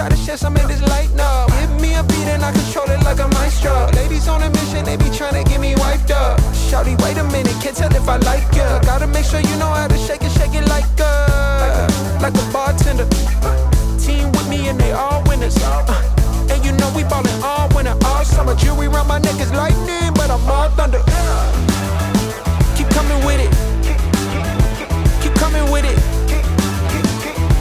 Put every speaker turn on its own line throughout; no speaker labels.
try to share some of this light up. Give me a beat and I control it like a maestro. Ladies on a mission, they be trying to get me wiped up. Shawty, wait a minute, can't tell if I like ya. Gotta make sure you know how to shake it like a bartender. Team with me and they all winners. And you know we ballin' all winter, all summer. Jewelry around my neck is lightning, but I'm all thunder. Keep coming with it. Keep coming with it.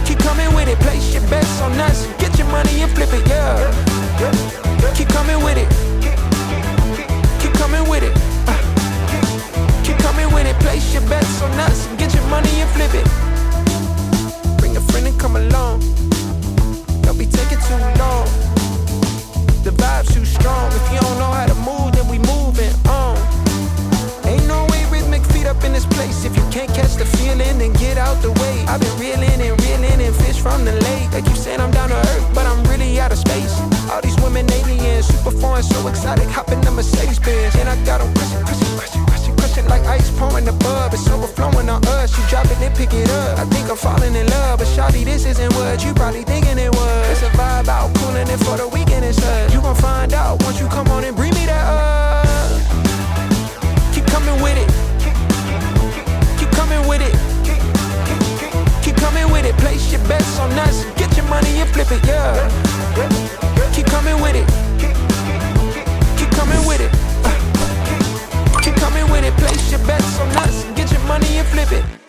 Keep coming with it. Place your bets on us. Get your money and flip it, yeah. Keep coming with it. Keep coming with it. Keep coming with it. Place your bets on us. Get your money and flip it. Bring a friend and come along. Don't be taking too long. The vibe's too strong. If you don't know how to move, then we moving on. Ain't no way rhythmic feet up in this place. If you can't catch the feeling, then get out the way. I've been reeling and fish from the lake. They keep saying I'm down to earth, but I'm really out of space. All these women aliens, super foreign, so exotic. Hop in the Mercedes Benz, and I got them question like ice pouring the bub. It's overflowing on us. You drop it, then pick it up. I think I'm falling in love, but shawty, this isn't what you probably thinking it was. It's a vibe out, cooling it for the weekend and such. You gon' find out once you come on and bring me that up. Keep coming with it. Keep coming with it. Keep coming with it. Place your bets on us. Get your money and flip it, yeah. Keep coming with it. Keep coming with it. Keep coming with it. Place your bets on us. Get your money and flip it.